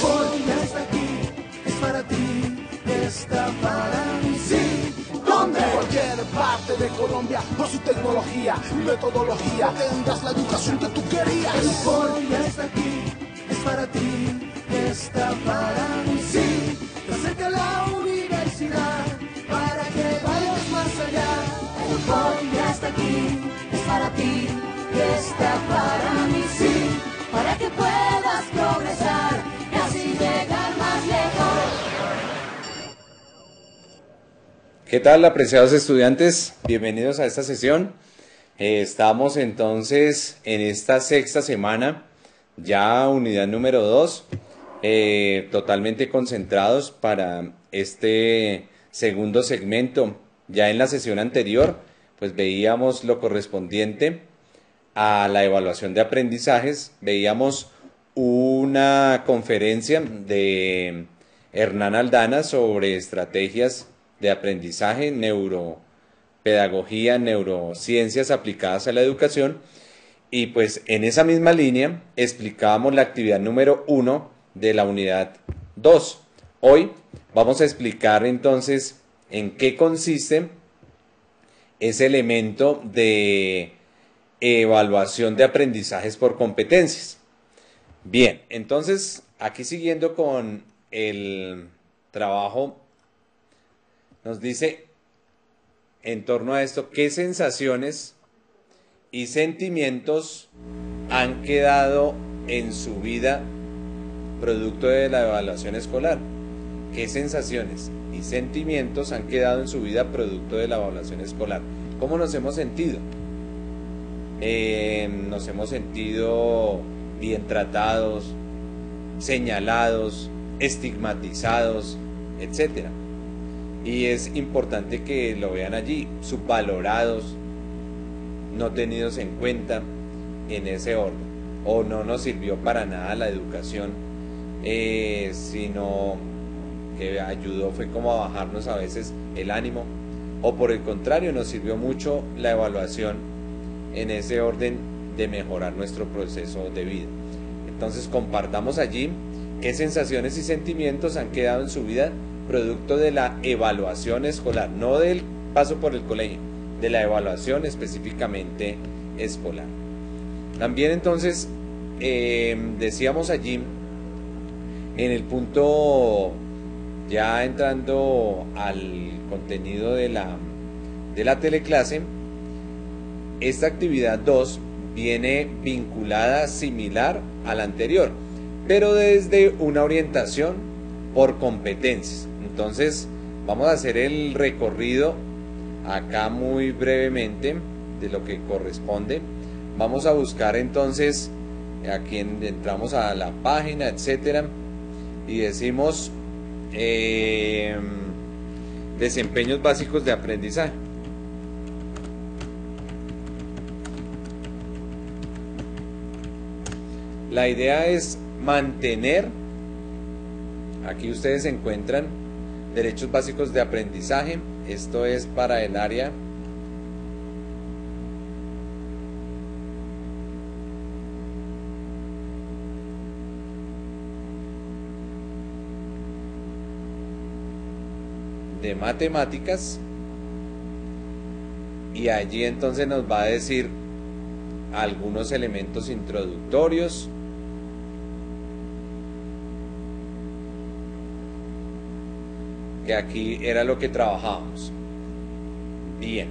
Porque ya está aquí, es para ti, está para mí, sí. ¿Dónde? En cualquier parte de Colombia, por su tecnología y metodología, tendrás la educación que tú querías. Porque ya está aquí, es para ti, está para mí, sí. Te acerca a la universidad para que vayas más allá. Porque ya está aquí, es para ti, está para mí, sí. Para que puedas progresar y así llegar más lejos. ¿Qué tal, apreciados estudiantes? Bienvenidos a esta sesión. Estamos entonces en esta sexta semana, ya unidad número 2, totalmente concentrados para este segundo segmento. Ya en la sesión anterior, pues veíamos lo correspondiente a la evaluación de aprendizajes, veíamos una conferencia de Hernán Aldana sobre estrategias de aprendizaje, neuropedagogía, neurociencias aplicadas a la educación, y pues en esa misma línea explicábamos la actividad número 1 de la unidad 2. Hoy vamos a explicar entonces en qué consiste ese elemento de evaluación de aprendizajes por competencias. Bien, entonces aquí siguiendo con el trabajo, nos dice en torno a esto, ¿qué sensaciones y sentimientos han quedado en su vida producto de la evaluación escolar? ¿Qué sensaciones y sentimientos han quedado en su vida producto de la evaluación escolar? ¿Cómo nos hemos sentido? Nos hemos sentido bien tratados, señalados, estigmatizados, etc. Y es importante que lo vean allí, subvalorados, no tenidos en cuenta en ese orden, o no nos sirvió para nada la educación, sino que ayudó fue como a bajarnos a veces el ánimo, o por el contrario nos sirvió mucho la evaluación en ese orden de mejorar nuestro proceso de vida. Entonces compartamos allí qué sensaciones y sentimientos han quedado en su vida producto de la evaluación escolar, no del paso por el colegio, de la evaluación específicamente escolar. También entonces decíamos allí en el punto, ya entrando al contenido de la teleclase, esta actividad 2 viene vinculada similar a la anterior, pero desde una orientación por competencias. Entonces vamos a hacer el recorrido acá muy brevemente de lo que corresponde. Vamos a buscar entonces, aquí entramos a la página, etcétera, y decimos desempeños básicos de aprendizaje. La idea es mantener, aquí ustedes encuentran derechos básicos de aprendizaje, esto es para el área de matemáticas, y allí entonces nos va a decir algunos elementos introductorios, que aquí era lo que trabajábamos. Bien,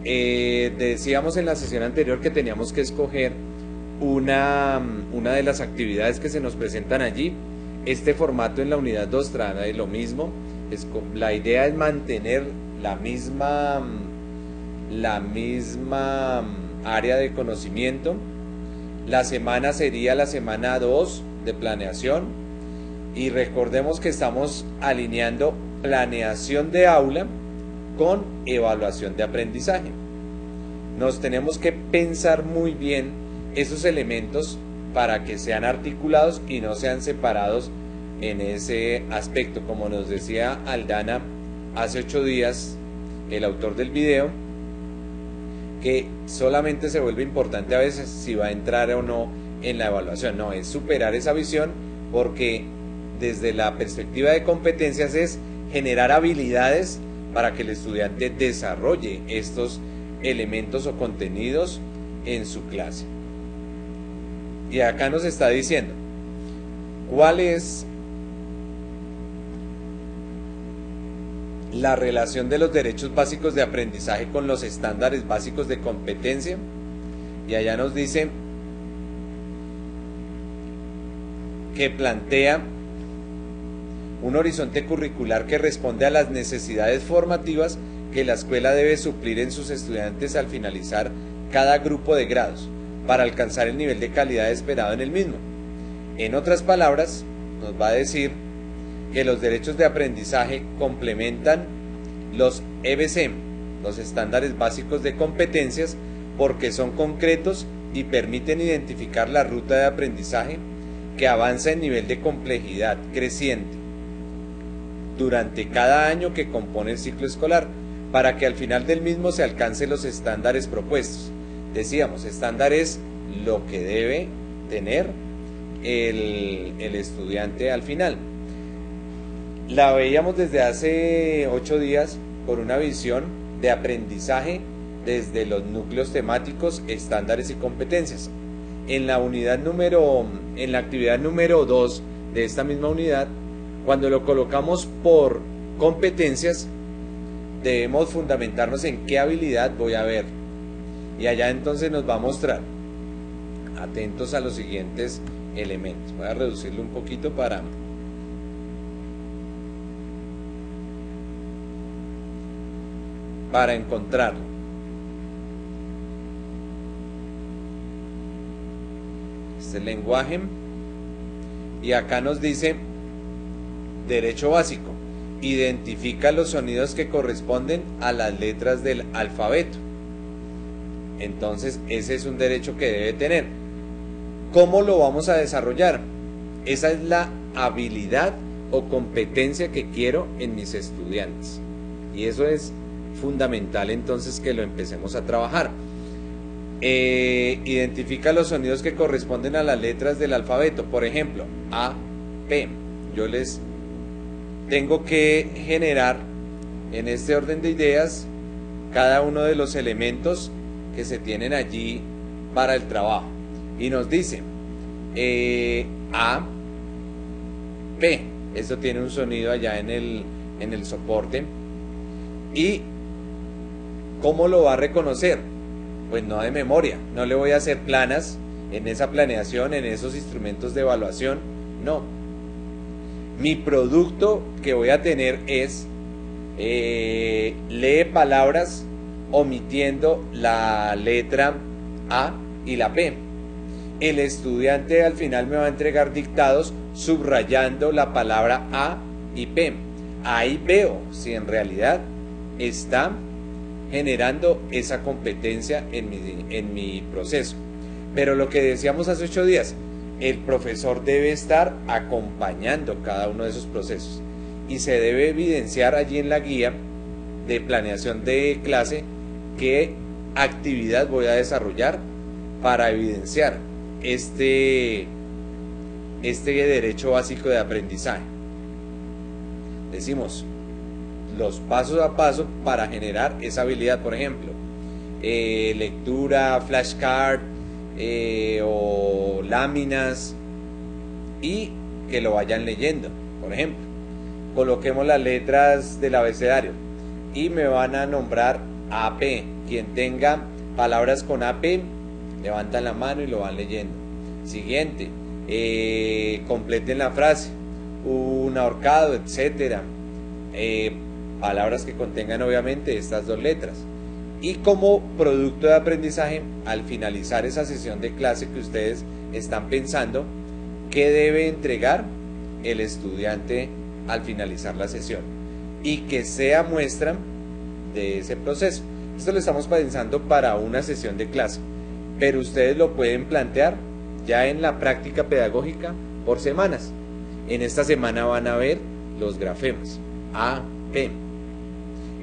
decíamos en la sesión anterior que teníamos que escoger una de las actividades que se nos presentan allí. Este formato en la unidad 2 trae lo mismo. La idea es mantener la misma área de conocimiento. La semana sería la semana 2 de planeación, y recordemos que estamos alineando planeación de aula con evaluación de aprendizaje. Nos tenemos que pensar muy bien esos elementos para que sean articulados y no sean separados en ese aspecto. Como nos decía Aldana hace 8 días, el autor del video, que solamente se vuelve importante a veces si va a entrar o no en la evaluación. No, es superar esa visión, porque desde la perspectiva de competencias es generar habilidades para que el estudiante desarrolle estos elementos o contenidos en su clase. Y acá nos está diciendo cuál es la relación de los derechos básicos de aprendizaje con los estándares básicos de competencia. Y allá nos dice que plantea un horizonte curricular que responde a las necesidades formativas que la escuela debe suplir en sus estudiantes al finalizar cada grupo de grados, para alcanzar el nivel de calidad esperado en el mismo. En otras palabras, nos va a decir que los derechos de aprendizaje complementan los EBC, los estándares básicos de competencias, porque son concretos y permiten identificar la ruta de aprendizaje que avanza en nivel de complejidad creciente durante cada año que compone el ciclo escolar, para que al final del mismo se alcancen los estándares propuestos. Decíamos, estándar es lo que debe tener el estudiante al final. La veíamos desde hace 8 días por una visión de aprendizaje desde los núcleos temáticos, estándares y competencias. En la actividad número 2 de esta misma unidad, cuando lo colocamos por competencias, debemos fundamentarnos en qué habilidad voy a ver. Y allá entonces nos va a mostrar, atentos a los siguientes elementos. Voy a reducirlo un poquito para encontrarlo. Este lenguaje. Y acá nos dice derecho básico. Identifica los sonidos que corresponden a las letras del alfabeto. Entonces ese es un derecho que debe tener. ¿Cómo lo vamos a desarrollar? Esa es la habilidad o competencia que quiero en mis estudiantes. Y eso es fundamental entonces que lo empecemos a trabajar. Identifica los sonidos que corresponden a las letras del alfabeto. Por ejemplo, A, P. Yo les tengo que generar en este orden de ideas cada uno de los elementos que se tienen allí para el trabajo. Y nos dice A, P. Esto tiene un sonido allá en el soporte. ¿Y cómo lo va a reconocer? Pues no de memoria. No le voy a hacer planas en esa planeación, en esos instrumentos de evaluación. No. Mi producto que voy a tener es lee palabras omitiendo la letra A y la P. El estudiante al final me va a entregar dictados subrayando la palabra A y P. Ahí veo si en realidad está generando esa competencia en mi proceso. Pero lo que decíamos hace 8 días, el profesor debe estar acompañando cada uno de esos procesos y se debe evidenciar allí en la guía de planeación de clase qué actividad voy a desarrollar para evidenciar este derecho básico de aprendizaje. Decimos los pasos a paso para generar esa habilidad, por ejemplo, lectura, flashcard, o láminas, y que lo vayan leyendo. Por ejemplo, coloquemos las letras del abecedario y me van a nombrar AP. Quien tenga palabras con AP, levantan la mano y lo van leyendo. Siguiente, completen la frase, un ahorcado, etcétera. Palabras que contengan obviamente estas 2 letras. Y como producto de aprendizaje, al finalizar esa sesión de clase que ustedes están pensando, ¿qué debe entregar el estudiante al finalizar la sesión? Y que sea muestra de ese proceso. Esto lo estamos pensando para una sesión de clase, pero ustedes lo pueden plantear ya en la práctica pedagógica por semanas. En esta semana van a ver los grafemas A, P.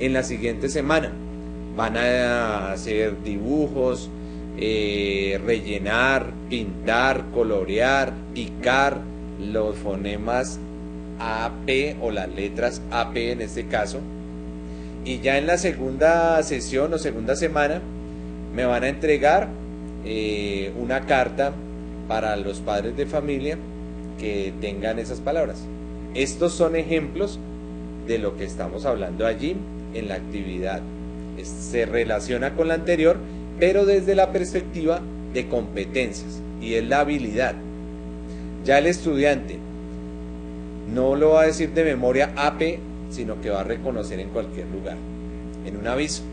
En la siguiente semana Van a hacer dibujos, rellenar, pintar, colorear, picar los fonemas AP o las letras AP en este caso. Y ya en la segunda sesión o segunda semana me van a entregar una carta para los padres de familia que tengan esas palabras. Estos son ejemplos de lo que estamos hablando allí en la actividad. Se relaciona con la anterior, pero desde la perspectiva de competencias, y es la habilidad. Ya el estudiante no lo va a decir de memoria AP, sino que va a reconocer en cualquier lugar, en un aviso.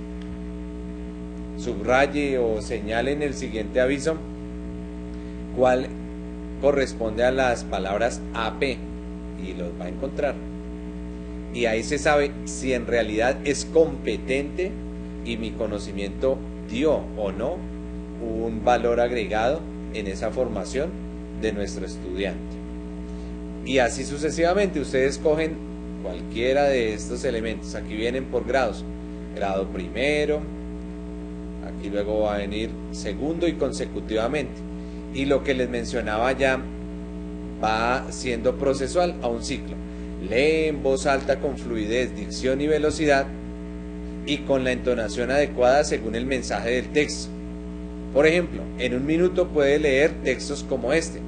Subraye o señale en el siguiente aviso cuál corresponde a las palabras AP y los va a encontrar. Y ahí se sabe si en realidad es competente y mi conocimiento dio o no un valor agregado en esa formación de nuestro estudiante. Y así sucesivamente, ustedes cogen cualquiera de estos elementos. Aquí vienen por grados: grado primero, aquí luego va a venir segundo y consecutivamente. Y lo que les mencionaba ya va siendo procesual a un ciclo. Lee en voz alta con fluidez, dicción y velocidad, y con la entonación adecuada según el mensaje del texto. Por ejemplo, en un minuto puede leer textos como este,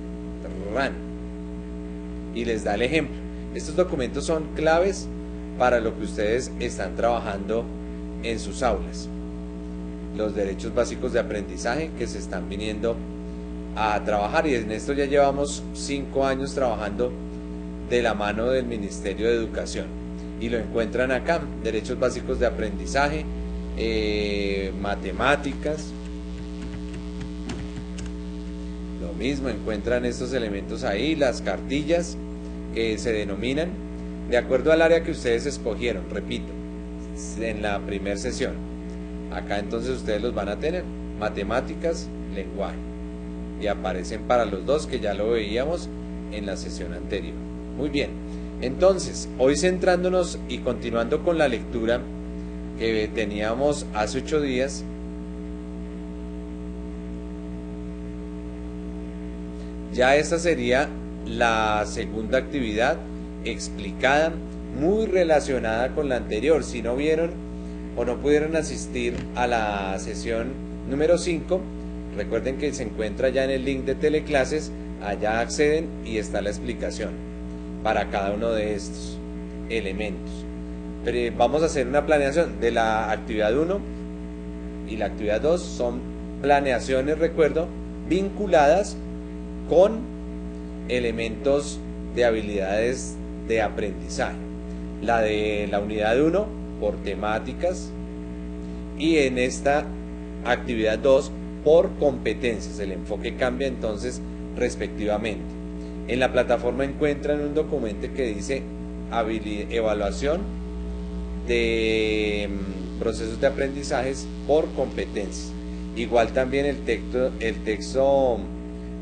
y les da el ejemplo. Estos documentos son claves para lo que ustedes están trabajando en sus aulas. Los derechos básicos de aprendizaje que se están viniendo a trabajar, y en esto ya llevamos 5 años trabajando de la mano del Ministerio de Educación, y lo encuentran acá: derechos básicos de aprendizaje, matemáticas, lo mismo, encuentran estos elementos ahí, las cartillas que se denominan de acuerdo al área que ustedes escogieron, repito, en la primera sesión. Acá entonces ustedes los van a tener: matemáticas, lenguaje, y aparecen para los dos, que ya lo veíamos en la sesión anterior. Muy bien, entonces hoy centrándonos y continuando con la lectura que teníamos hace 8 días, ya esta sería la segunda actividad explicada, muy relacionada con la anterior. Si no vieron o no pudieron asistir a la sesión número 5, recuerden que se encuentra ya en el link de Teleclases, allá acceden y está la explicación para cada uno de estos elementos. Pero vamos a hacer una planeación de la actividad 1 y la actividad 2. Son planeaciones, recuerdo, vinculadas con elementos de habilidades de aprendizaje. La de la unidad 1 por temáticas, y en esta actividad 2 por competencias. El enfoque cambia entonces respectivamente. En la plataforma encuentran un documento que dice evaluación de procesos de aprendizajes por competencias. Igual también el texto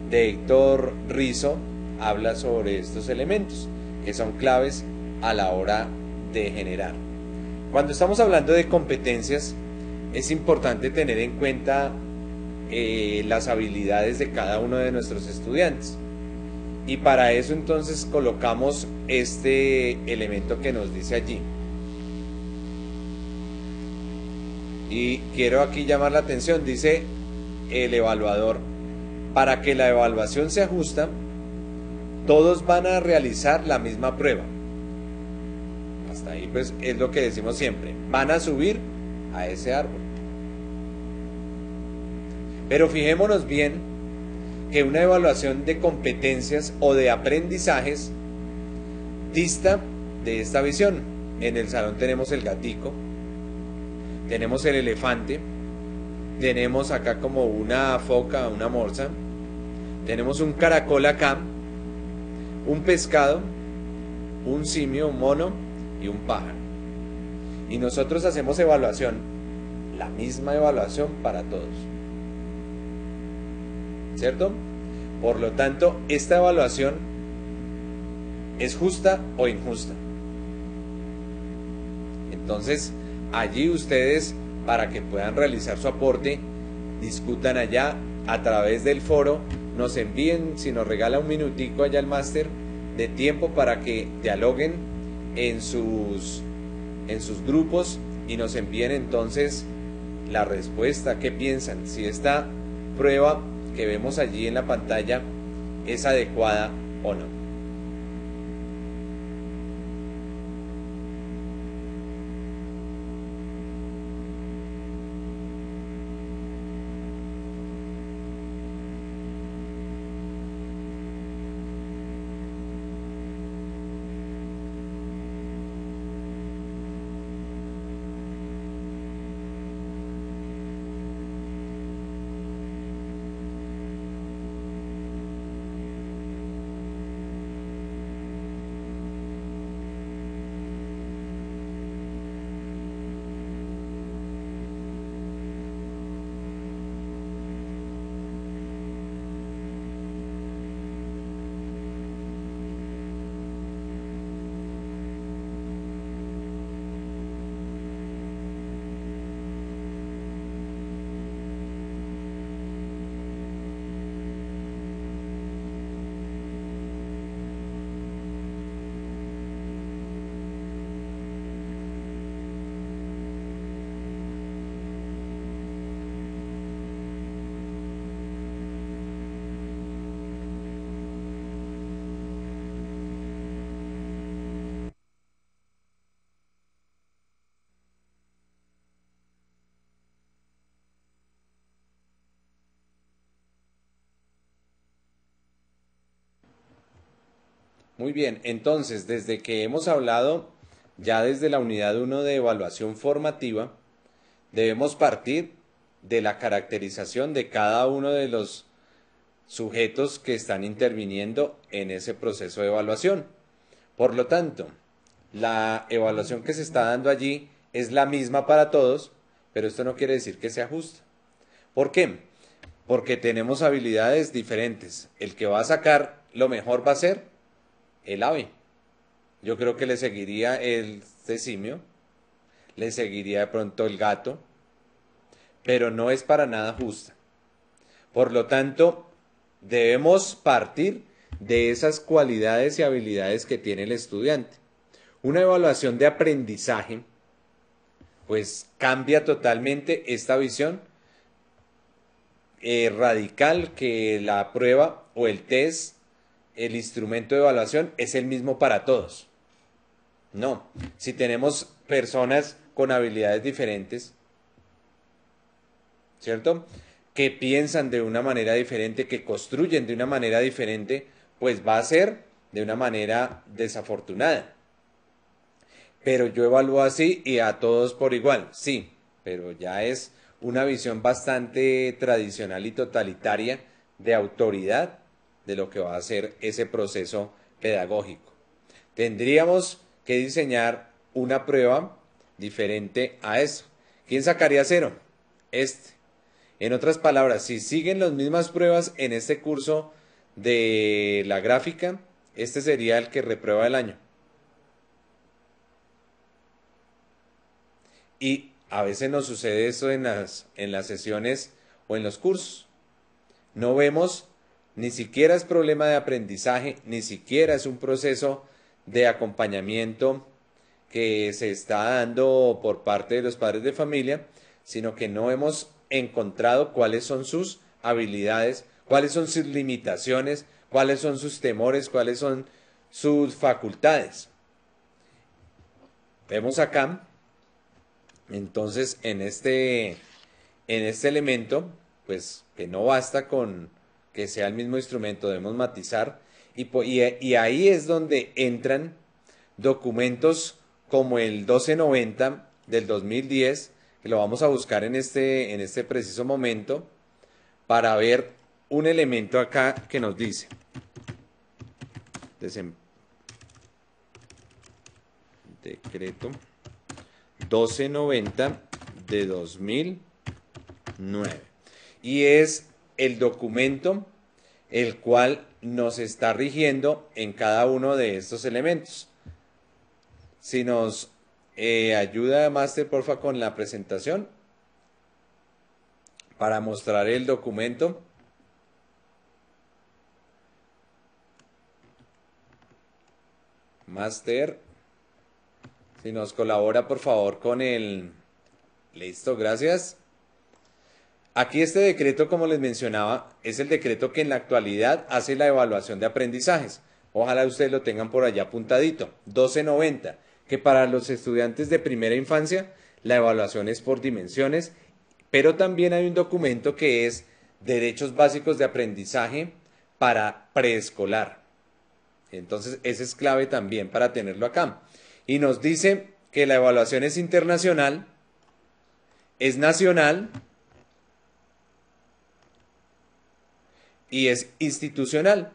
de Héctor Rizo habla sobre estos elementos que son claves a la hora de generar. Cuando estamos hablando de competencias, es importante tener en cuenta las habilidades de cada uno de nuestros estudiantes, y para eso entonces colocamos este elemento que nos dice allí. Y quiero aquí llamar la atención, dice el evaluador: para que la evaluación sea justa, todos van a realizar la misma prueba. Hasta ahí pues es lo que decimos siempre: van a subir a ese árbol. Pero fijémonos bien que una evaluación de competencias o de aprendizajes dista de esta visión. En el salón tenemos el gatico, tenemos el elefante, tenemos acá como una foca, una morsa, tenemos un caracol acá, un pescado, un simio, un mono y un pájaro. Y nosotros hacemos evaluación, la misma evaluación para todos, ¿cierto? Por lo tanto, esta evaluación es justa o injusta. Entonces, allí ustedes para que puedan realizar su aporte, discutan allá a través del foro, nos envíen, si nos regala un minutico allá el máster de tiempo para que dialoguen en sus grupos y nos envíen entonces la respuesta, qué piensan, si esta prueba que vemos allí en la pantalla es adecuada o no. Muy bien, entonces, desde que hemos hablado ya desde la unidad 1 de evaluación formativa, debemos partir de la caracterización de cada uno de los sujetos que están interviniendo en ese proceso de evaluación. Por lo tanto, la evaluación que se está dando allí es la misma para todos, pero esto no quiere decir que sea justa. ¿Por qué? Porque tenemos habilidades diferentes. El que va a sacar lo mejor va a ser el ave. Yo creo que le seguiría el simio, le seguiría de pronto el gato, pero no es para nada justa. Por lo tanto, debemos partir de esas cualidades y habilidades que tiene el estudiante. Una evaluación de aprendizaje, pues cambia totalmente esta visión radical que la prueba o el test, el instrumento de evaluación es el mismo para todos. No, si tenemos personas con habilidades diferentes, ¿cierto? Que piensan de una manera diferente, que construyen de una manera diferente, pues va a ser de una manera desafortunada. Pero yo evalúo así y a todos por igual, sí, pero ya es una visión bastante tradicional y totalitaria de autoridad de lo que va a ser ese proceso pedagógico. Tendríamos que diseñar una prueba diferente a eso. ¿Quién sacaría 0? En otras palabras, si siguen las mismas pruebas en este curso de la gráfica, este sería el que reprueba el año. Y a veces nos sucede eso en las sesiones o en los cursos. No vemos, ni siquiera es problema de aprendizaje, ni siquiera es un proceso de acompañamiento que se está dando por parte de los padres de familia, sino que no hemos encontrado cuáles son sus habilidades, cuáles son sus limitaciones, cuáles son sus temores, cuáles son sus facultades. Vemos acá, entonces, en este elemento, pues que no basta con que sea el mismo instrumento, debemos matizar, y ahí es donde entran documentos como el 1290 del 2010, que lo vamos a buscar en este preciso momento, para ver un elemento acá que nos dice decreto 1290 de 2009, y es el documento el cual nos está rigiendo en cada uno de estos elementos. Si nos ayuda, Master, porfa, con la presentación. para mostrar el documento. Máster, si nos colabora por favor con el... Listo, gracias. Aquí este decreto, como les mencionaba, es el decreto que en la actualidad hace la evaluación de aprendizajes. Ojalá ustedes lo tengan por allá apuntadito. 1290, que para los estudiantes de primera infancia la evaluación es por dimensiones, pero también hay un documento que es Derechos Básicos de Aprendizaje para preescolar. Entonces, ese es clave también para tenerlo acá. Y nos dice que la evaluación es internacional, es nacional y es institucional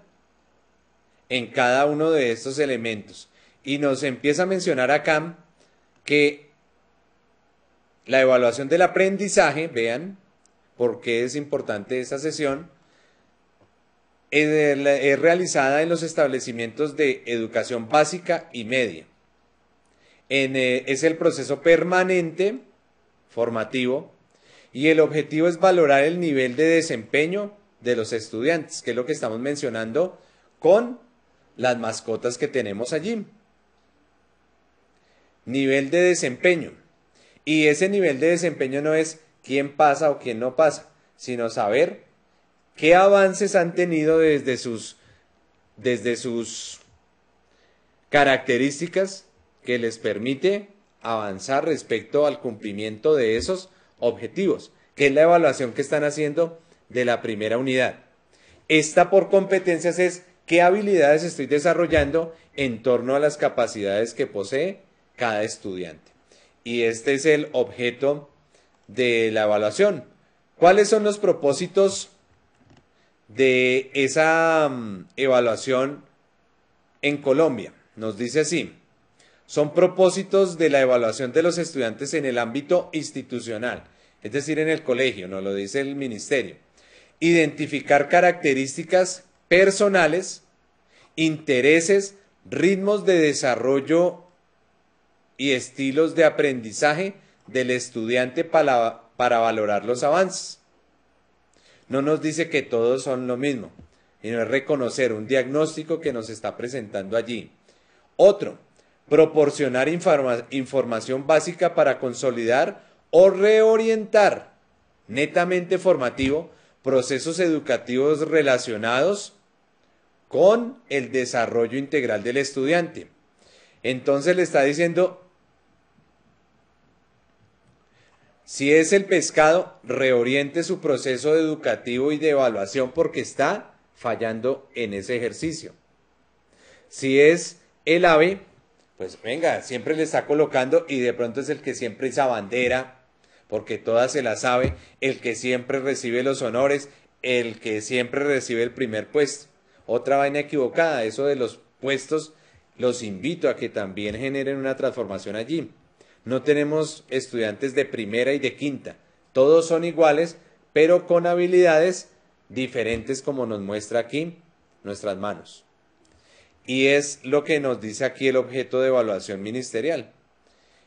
en cada uno de estos elementos. Y nos empieza a mencionar acá que la evaluación del aprendizaje, vean por qué es importante esta sesión, es realizada en los establecimientos de educación básica y media. Es el proceso permanente formativo y el objetivo es valorar el nivel de desempeño de los estudiantes, que es lo que estamos mencionando con las mascotas que tenemos allí. Nivel de desempeño. Y ese nivel de desempeño no es quién pasa o quién no pasa, sino saber qué avances han tenido desde sus características que les permite avanzar respecto al cumplimiento de esos objetivos, que es la evaluación que están haciendo de la primera unidad. Esta por competencias es qué habilidades estoy desarrollando en torno a las capacidades que posee cada estudiante. Y este es el objeto de la evaluación. ¿Cuáles son los propósitos de esa evaluación en Colombia? Nos dice así: son propósitos de la evaluación de los estudiantes en el ámbito institucional, es decir, en el colegio, nos lo dice el ministerio. Identificar características personales, intereses, ritmos de desarrollo y estilos de aprendizaje del estudiante para valorar los avances. No nos dice que todos son lo mismo, sino es reconocer un diagnóstico que nos está presentando allí. Otro, proporcionar información básica para consolidar o reorientar, netamente formativo, procesos educativos relacionados con el desarrollo integral del estudiante. Entonces le está diciendo, si es el pescado, reoriente su proceso educativo y de evaluación porque está fallando en ese ejercicio. Si es el ave, pues venga, siempre le está colocando y de pronto es el que siempre hizo bandera, porque todas se la sabe, el que siempre recibe los honores, el que siempre recibe el primer puesto. Otra vaina equivocada, eso de los puestos, los invito a que también generen una transformación allí. No tenemos estudiantes de primera y de quinta, todos son iguales, pero con habilidades diferentes como nos muestra aquí nuestras manos. Y es lo que nos dice aquí el objeto de evaluación ministerial.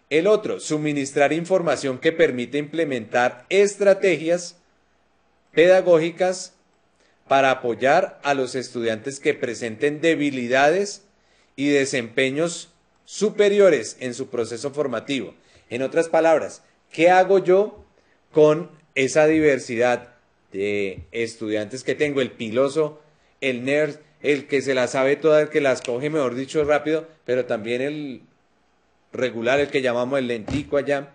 El otro, suministrar información que permite implementar estrategias pedagógicas para apoyar a los estudiantes que presenten debilidades y desempeños superiores en su proceso formativo. En otras palabras, ¿qué hago yo con esa diversidad de estudiantes que tengo? El piloso, el nerd, el que se la sabe toda, el que las coge, mejor dicho, rápido, pero también el regular, el que llamamos el lentico allá.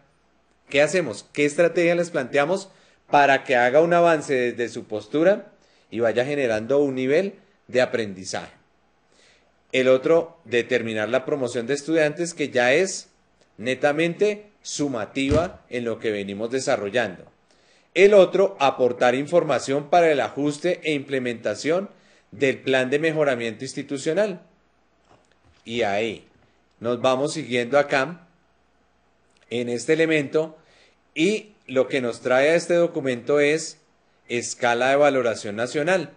¿Qué hacemos? ¿Qué estrategia les planteamos para que haga un avance desde su postura y vaya generando un nivel de aprendizaje? El otro, determinar la promoción de estudiantes, que ya es netamente sumativa en lo que venimos desarrollando. El otro, aportar información para el ajuste e implementación del plan de mejoramiento institucional. Y ahí nos vamos siguiendo acá en este elemento, y lo que nos trae a este documento es escala de valoración nacional.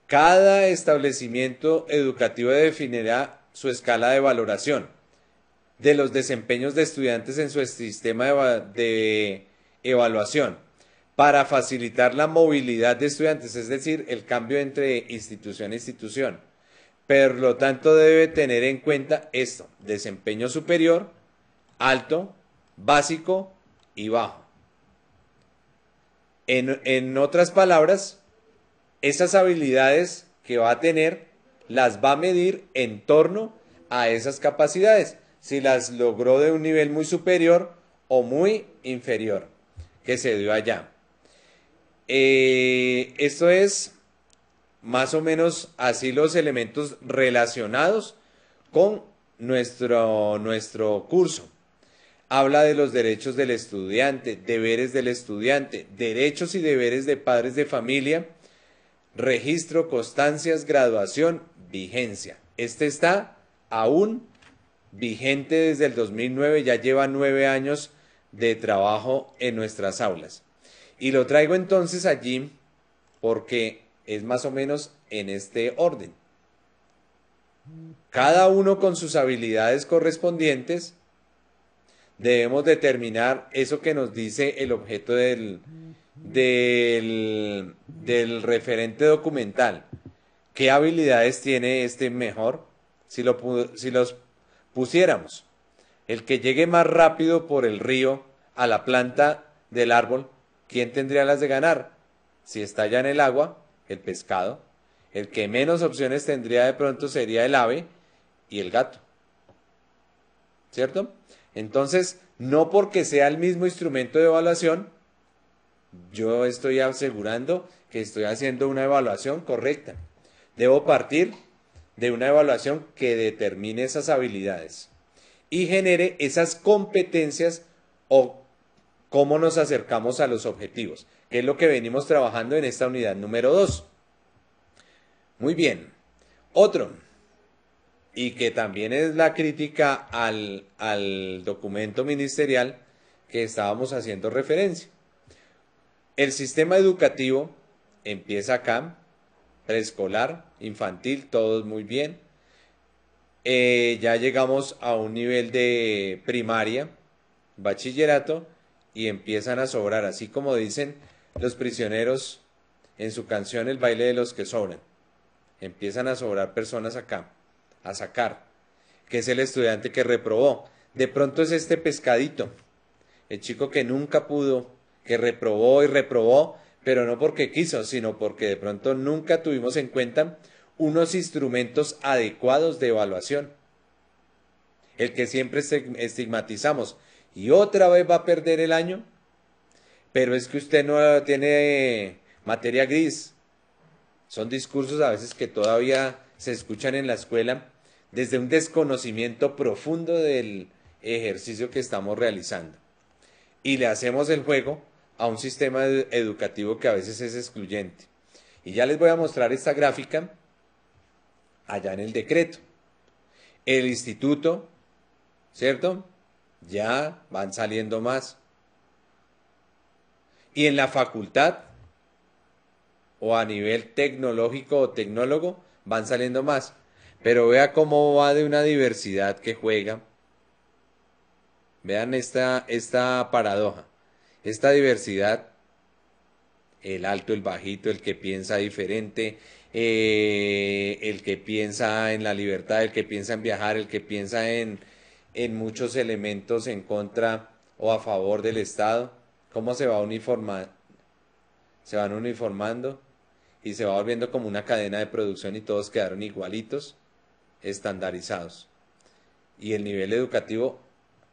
Cada establecimiento educativo definirá su escala de valoración de los desempeños de estudiantes en su sistema de evaluación. para facilitar la movilidad de estudiantes, es decir, el cambio entre institución e institución. Por lo tanto, debe tener en cuenta esto: desempeño superior, alto, básico y bajo. En otras palabras, esas habilidades que va a tener las va a medir en torno a esas capacidades, si las logró de un nivel muy superior o muy inferior que se dio allá. Esto es más o menos así los elementos relacionados con nuestro curso. Habla de los derechos del estudiante, deberes del estudiante, derechos y deberes de padres de familia, registro, constancias, graduación, vigencia. Este está aún vigente desde el 2009, ya lleva 9 años de trabajo en nuestras aulas. Y lo traigo entonces allí porque es más o menos en este orden. Cada uno con sus habilidades correspondientes debemos determinar eso que nos dice el objeto del referente documental. ¿Qué habilidades tiene este mejor? Si los pusiéramos, el que llegue más rápido por el río a la planta del árbol, ¿quién tendría las de ganar? Si está ya en el agua, el pescado. El que menos opciones tendría de pronto sería el ave y el gato. ¿Cierto? Entonces, no porque sea el mismo instrumento de evaluación, yo estoy asegurando que estoy haciendo una evaluación correcta. Debo partir de una evaluación que determine esas habilidades y genere esas competencias o cómo nos acercamos a los objetivos, que es lo que venimos trabajando en esta unidad número 2. Muy bien. Otro, y que también es la crítica al documento ministerial que estábamos haciendo referencia. El sistema educativo empieza acá, preescolar, infantil, todos muy bien. Ya llegamos a un nivel de primaria, bachillerato, y empiezan a sobrar, así como dicen los prisioneros en su canción El baile de los que sobran. Empiezan a sobrar personas acá, a sacar, que es el estudiante que reprobó. De pronto es este pescadito, el chico que nunca pudo, que reprobó y reprobó, pero no porque quiso, sino porque de pronto nunca tuvimos en cuenta unos instrumentos adecuados de evaluación. El que siempre estigmatizamos, y otra vez va a perder el año, pero es que usted no tiene materia gris. Son discursos a veces que todavía se escuchan en la escuela desde un desconocimiento profundo del ejercicio que estamos realizando. Y le hacemos el juego a un sistema educativo que a veces es excluyente. Y ya les voy a mostrar esta gráfica allá en el decreto. El instituto, ¿cierto? Ya van saliendo más. Y en la facultad, o a nivel tecnológico o tecnólogo, van saliendo más. Pero vea cómo va de una diversidad que juega. Vean esta paradoja. Esta diversidad, el alto, el bajito, el que piensa diferente, el que piensa en la libertad, el que piensa en viajar, el que piensa en muchos elementos en contra o a favor del Estado. ¿Cómo se va uniformando? Se van uniformando y se va volviendo como una cadena de producción y todos quedaron igualitos, estandarizados. Y el nivel educativo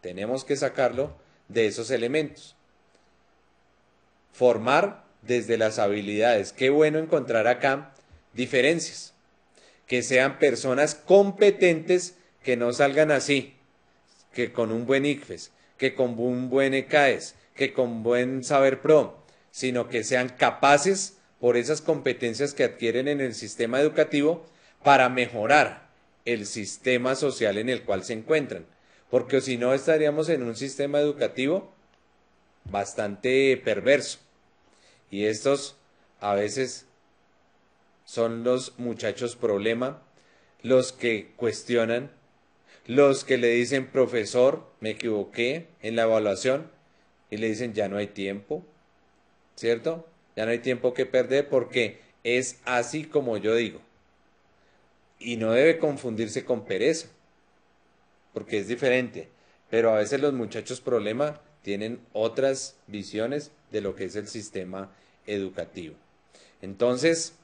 tenemos que sacarlo de esos elementos. Formar desde las habilidades. Qué bueno encontrar acá diferencias. Que sean personas competentes, que no salgan así, que con un buen ICFES, que con un buen ECAES, que con buen saber pro, sino que sean capaces por esas competencias que adquieren en el sistema educativo para mejorar el sistema social en el cual se encuentran. Porque si no estaríamos en un sistema educativo bastante perverso. Y estos a veces son los muchachos problema, los que cuestionan, los que le dicen, profesor, me equivoqué en la evaluación, y le dicen, ya no hay tiempo. ¿cierto? Ya no hay tiempo que perder porque es así como yo digo. Y no debe confundirse con pereza, porque es diferente. Pero a veces los muchachos problema tienen otras visiones de lo que es el sistema educativo. Entonces,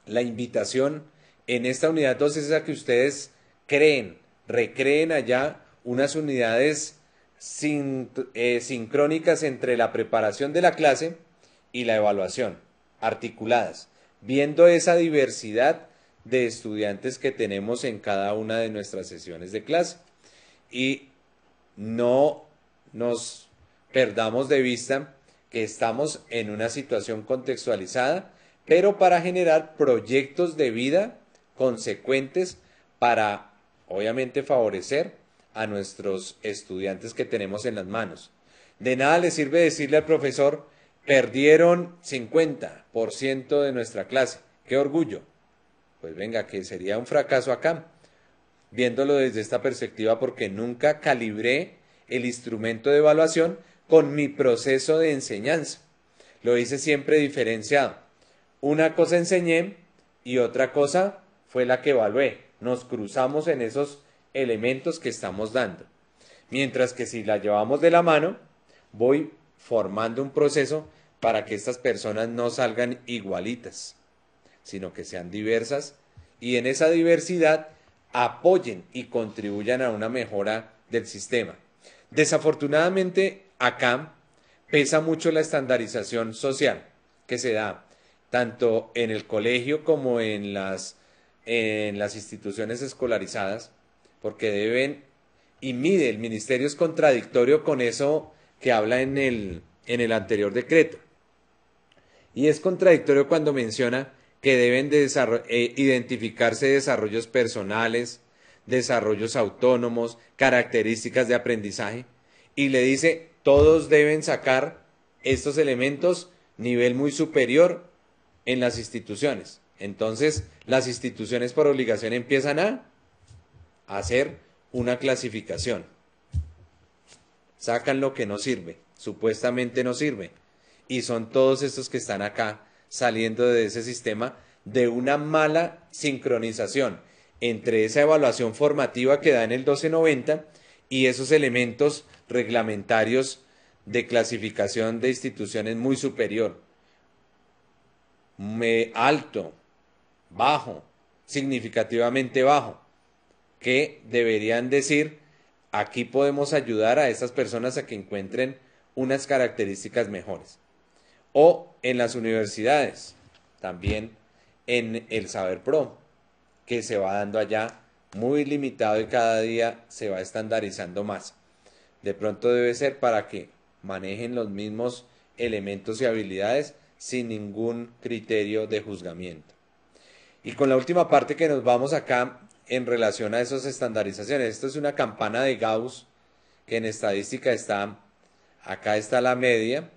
la invitación en esta unidad 2 es a que ustedes creen, recreen allá unas unidades sincrónicas entre la preparación de la clase y la evaluación, articuladas, viendo esa diversidad de estudiantes que tenemos en cada una de nuestras sesiones de clase. Y no nos perdamos de vista que estamos en una situación contextualizada, pero para generar proyectos de vida consecuentes para, obviamente, favorecer a nuestros estudiantes que tenemos en las manos. De nada le sirve decirle al profesor, perdieron 50% de nuestra clase. ¡Qué orgullo! Pues venga, que sería un fracaso acá, viéndolo desde esta perspectiva, porque nunca calibré el instrumento de evaluación con mi proceso de enseñanza. Lo hice siempre diferenciado. Una cosa enseñé y otra cosa fue la que evalué. Nos cruzamos en esos elementos que estamos dando. Mientras que si la llevamos de la mano, voy formando un proceso para que estas personas no salgan igualitas, sino que sean diversas y en esa diversidad apoyen y contribuyan a una mejora del sistema. Desafortunadamente, acá pesa mucho la estandarización social que se da tanto en el colegio como en las instituciones escolarizadas, porque deben, y mide, el ministerio es contradictorio con eso que habla en el anterior decreto. Y es contradictorio cuando menciona que deben de identificarse desarrollos personales, desarrollos autónomos, características de aprendizaje, y le dice, todos deben sacar estos elementos nivel muy superior en las instituciones. Entonces, las instituciones por obligación empiezan a hacer una clasificación. Sacan lo que no sirve, supuestamente no sirve. Y son todos estos que están acá saliendo de ese sistema de una mala sincronización entre esa evaluación formativa que da en el 1290 y esos elementos reglamentarios de clasificación de instituciones muy superior, alto, bajo, significativamente bajo, que deberían decir, aquí podemos ayudar a estas personas a que encuentren unas características mejores. O en las universidades, también en el Saber Pro, que se va dando allá muy limitado y cada día se va estandarizando más. De pronto debe ser para que manejen los mismos elementos y habilidades sin ningún criterio de juzgamiento. Y con la última parte que nos vamos acá en relación a esas estandarizaciones. Esto es una campana de Gauss que en estadística está, acá está la media,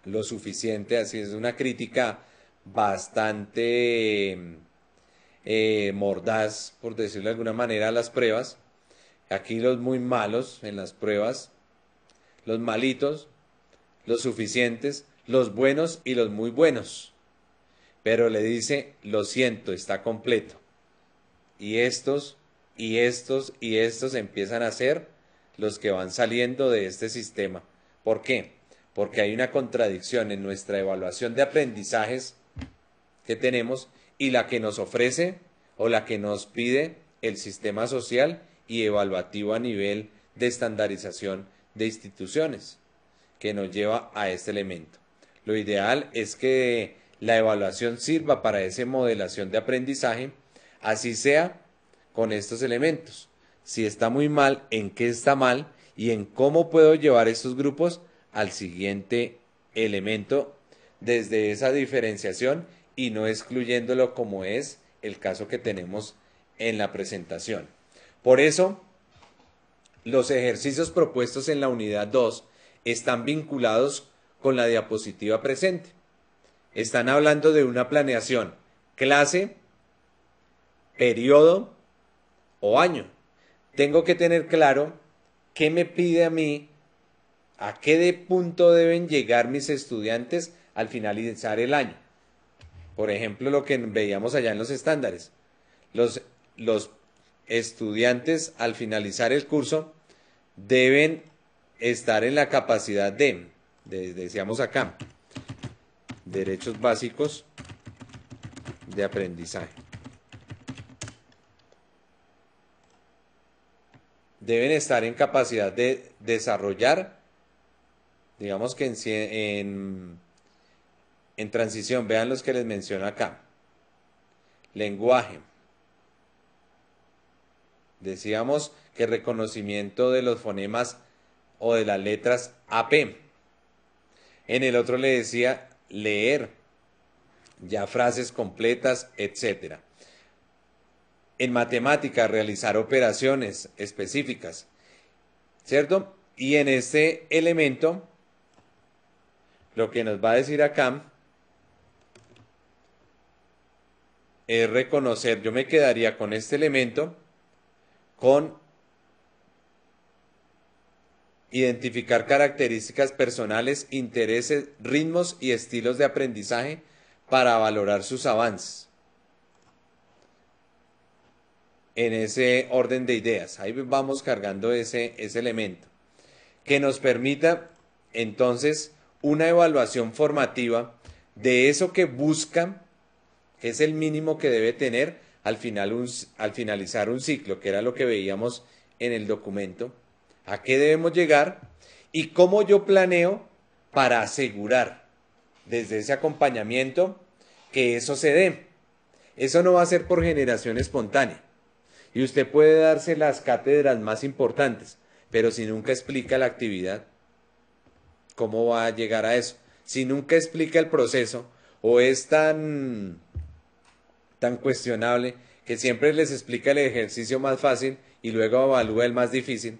lo suficiente, así es una crítica bastante mordaz, por decirlo de alguna manera, a las pruebas. Aquí los muy malos en las pruebas, los malitos, los suficientes, los buenos y los muy buenos. Pero le dice, lo siento, está completo. Y estos, y estos, y estos empiezan a ser los que van saliendo de este sistema. ¿Por qué? Porque hay una contradicción en nuestra evaluación de aprendizajes que tenemos y la que nos ofrece o la que nos pide el sistema social y evaluativo a nivel de estandarización de instituciones, que nos lleva a este elemento. Lo ideal es que la evaluación sirva para esa modelación de aprendizaje, así sea con estos elementos. Si está muy mal, en qué está mal y en cómo puedo llevar estos grupos al siguiente elemento desde esa diferenciación y no excluyéndolo como es el caso que tenemos en la presentación. Por eso, los ejercicios propuestos en la unidad 2 están vinculados con la diapositiva presente. Están hablando de una planeación, clase, periodo o año. Tengo que tener claro qué me pide a mí ¿A qué punto deben llegar mis estudiantes al finalizar el año? Por ejemplo, lo que veíamos allá en los estándares. Los estudiantes al finalizar el curso deben estar en la capacidad decíamos acá, derechos básicos de aprendizaje. Deben estar en capacidad de desarrollar, digamos que en transición, vean los que les menciono acá. Lenguaje. Decíamos que reconocimiento de los fonemas o de las letras AP. En el otro le decía leer, ya frases completas, etc. En matemática, realizar operaciones específicas, ¿cierto? Y en este elemento, lo que nos va a decir acá es reconocer, yo me quedaría con este elemento, con identificar características personales, intereses, ritmos y estilos de aprendizaje para valorar sus avances. En ese orden de ideas, ahí vamos cargando ese elemento, que nos permita entonces una evaluación formativa de eso que busca, que es el mínimo que debe tener al finalizar un ciclo, que era lo que veíamos en el documento, a qué debemos llegar y cómo yo planeo para asegurar desde ese acompañamiento que eso se dé. Eso no va a ser por generación espontánea. Y usted puede darse las cátedras más importantes, pero si nunca explica la actividad, ¿cómo va a llegar a eso? Si nunca explica el proceso o es tan cuestionable que siempre les explica el ejercicio más fácil y luego evalúa el más difícil,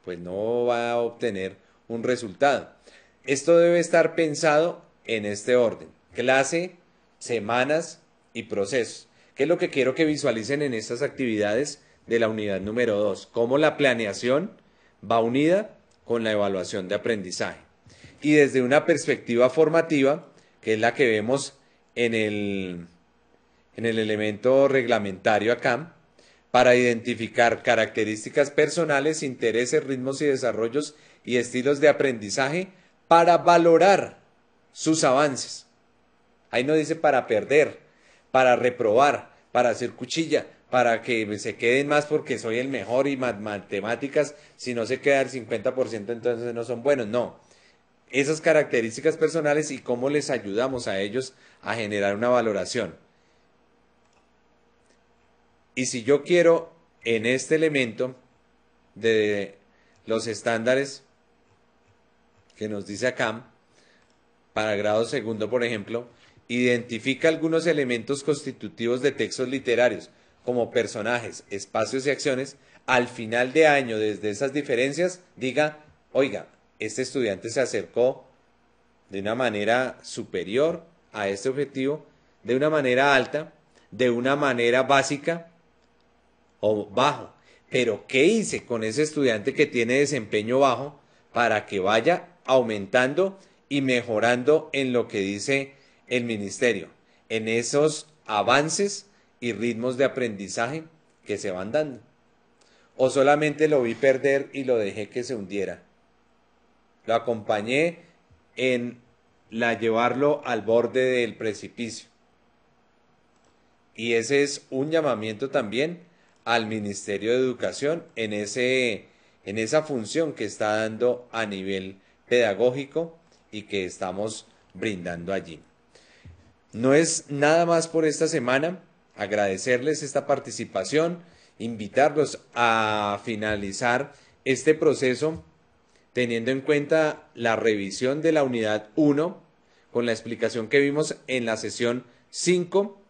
pues no va a obtener un resultado. Esto debe estar pensado en este orden: clase, semanas y procesos. ¿Qué es lo que quiero que visualicen en estas actividades de la unidad número 2? Cómo la planeación va unida con la evaluación de aprendizaje. Y desde una perspectiva formativa, que es la que vemos en el elemento reglamentario acá, para identificar características personales, intereses, ritmos y desarrollos y estilos de aprendizaje para valorar sus avances. Ahí no dice para perder, para reprobar, para hacer cuchilla, para que se queden más porque soy el mejor y matemáticas, si no se queda el 50% entonces no son buenos. No, esas características personales y cómo les ayudamos a ellos a generar una valoración. Y si yo quiero en este elemento de los estándares que nos dice acá, para grado segundo, por ejemplo, identifica algunos elementos constitutivos de textos literarios, como personajes, espacios y acciones, al final de año, desde esas diferencias, diga, oiga, este estudiante se acercó de una manera superior a este objetivo, de una manera alta, de una manera básica o bajo. Pero ¿qué hice con ese estudiante que tiene desempeño bajo para que vaya aumentando y mejorando en lo que dice el ministerio, en esos avances y ritmos de aprendizaje que se van dando? ¿O solamente lo vi perder y lo dejé que se hundiera? Lo acompañé en llevarlo al borde del precipicio. Y ese es un llamamiento también al Ministerio de Educación en esa función que está dando a nivel pedagógico y que estamos brindando allí. No es nada más por esta semana. Agradecerles esta participación, invitarlos a finalizar este proceso teniendo en cuenta la revisión de la unidad 1 con la explicación que vimos en la sesión 5,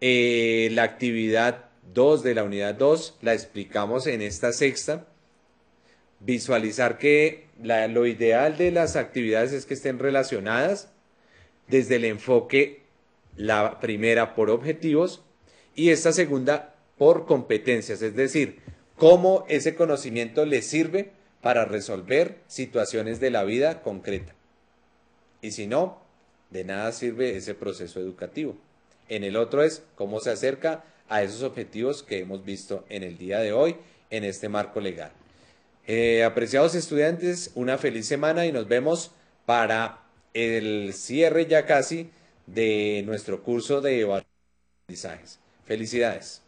la actividad 2 de la unidad 2 la explicamos en esta sexta. Visualizar que lo ideal de las actividades es que estén relacionadas desde el enfoque, la primera por objetivos y esta segunda por competencias, es decir, cómo ese conocimiento les sirve para resolver situaciones de la vida concreta. Y si no, de nada sirve ese proceso educativo. En el otro es cómo se acerca a esos objetivos que hemos visto en el día de hoy en este marco legal. Apreciados estudiantes, una feliz semana y nos vemos para el cierre ya casi de nuestro curso de evaluación de aprendizajes. Felicidades.